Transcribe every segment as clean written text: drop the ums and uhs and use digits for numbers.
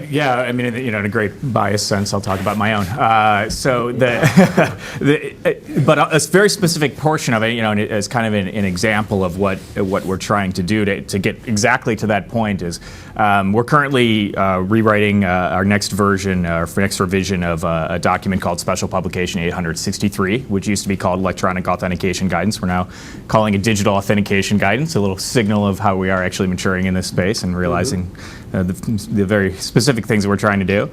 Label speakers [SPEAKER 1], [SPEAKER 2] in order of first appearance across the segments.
[SPEAKER 1] Yeah, I mean, in a great biased sense, I'll talk about my own. But a very specific portion of it, as kind of an example of what we're trying to do to get exactly to that point is we're currently rewriting our next version, our next revision of a document called Special Publication 863, which used to be called Electronic Authentication Guidance. We're now calling it Digital Authentication Guidance, a little signal of how we are actually maturing in this space and realizing the very specific things that we're trying to do.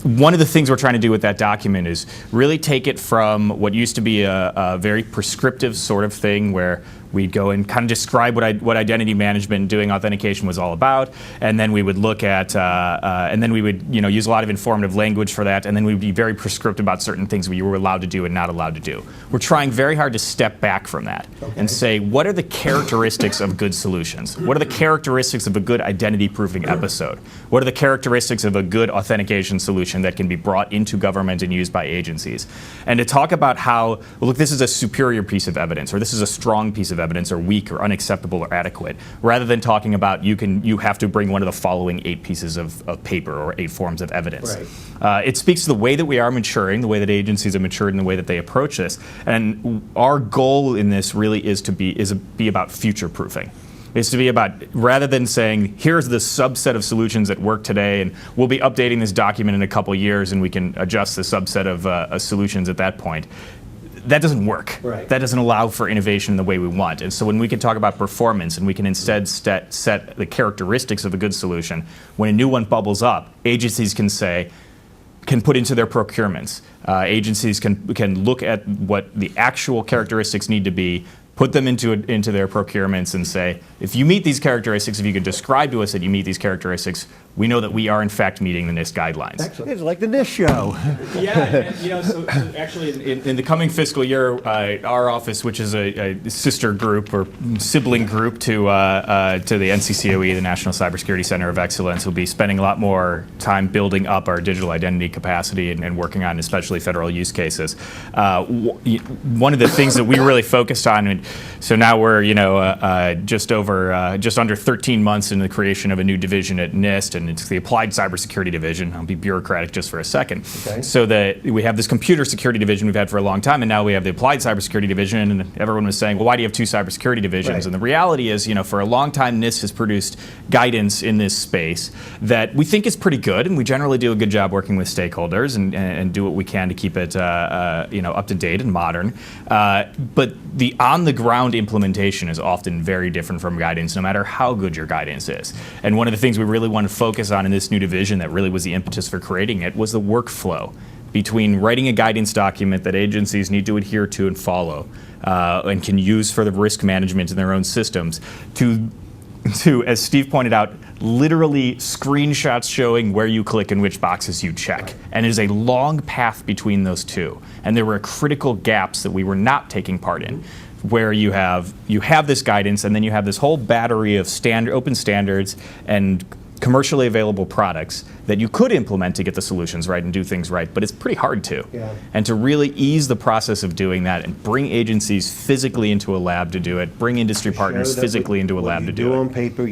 [SPEAKER 1] One of the things we're trying to do with that document is really take it from what used to be a very prescriptive sort of thing where we'd go and kind of describe what identity management and doing authentication was all about, and then we would look at, and then we would use a lot of informative language for that, and then we'd be very prescriptive about certain things we were allowed to do and not allowed to do. We're trying very hard to step back from that and say, what are the characteristics of good solutions? What are the characteristics of a good identity-proofing episode? What are the characteristics of a good authentication solution that can be brought into government and used by agencies? And to talk about how, well, look, this is a superior piece of evidence, or this is a strong piece of evidence, or weak, or unacceptable, or adequate, rather than talking about you have to bring one of the following 8 pieces of paper or 8 forms of evidence. Right. It speaks to the way that we are maturing, the way that agencies have matured, and the way that they approach this. And our goal in this really is to be about future proofing. Is to be about, rather than saying, here's the subset of solutions that work today, and we'll be updating this document in a couple years, and we can adjust the subset of solutions at that point. That doesn't work. Right. That doesn't allow for innovation in the way we want. And so when we can talk about performance and we can instead set the characteristics of a good solution, when a new one bubbles up, agencies can put into their procurements. Agencies can look at what the actual characteristics need to be, put them into their procurements and say, if you meet these characteristics, if you can describe to us that you meet these characteristics, we know that we are in fact meeting the NIST guidelines.
[SPEAKER 2] Excellent. It's like the NIST show.
[SPEAKER 1] Yeah, and, so actually in the coming fiscal year, our office, which is a sister group or sibling group to the NCCOE, the National Cybersecurity Center of Excellence, will be spending a lot more time building up our digital identity capacity and working on especially federal use cases. One of the things that we really focused on, so now we're just under 13 months in the creation of a new division at NIST, and it's the Applied Cybersecurity Division. I'll be bureaucratic just for a second. Okay. So that we have this computer security division we've had for a long time, and now we have the Applied Cybersecurity Division, and everyone was saying, well, why do you have 2 cybersecurity divisions? Right. And the reality is, for a long time, NIST has produced guidance in this space that we think is pretty good, and we generally do a good job working with stakeholders and do what we can to keep it up to date and modern. But the on-the-ground implementation is often very different from guidance, no matter how good your guidance is. And one of the things we really want to focus on in this new division that really was the impetus for creating it was the workflow between writing a guidance document that agencies need to adhere to and follow and can use for the risk management in their own systems to, as Steve pointed out, literally screenshots showing where you click and which boxes you check. And it is a long path between those two. And there were critical gaps that we were not taking part in, where you have this guidance, and then you have this whole battery of open standards and commercially available products that you could implement to get the solutions right and do things right, but it's pretty hard to. Yeah. And to really ease the process of doing that and bring agencies physically into a lab to do it, bring industry partners physically into a lab to do it.
[SPEAKER 2] On paper,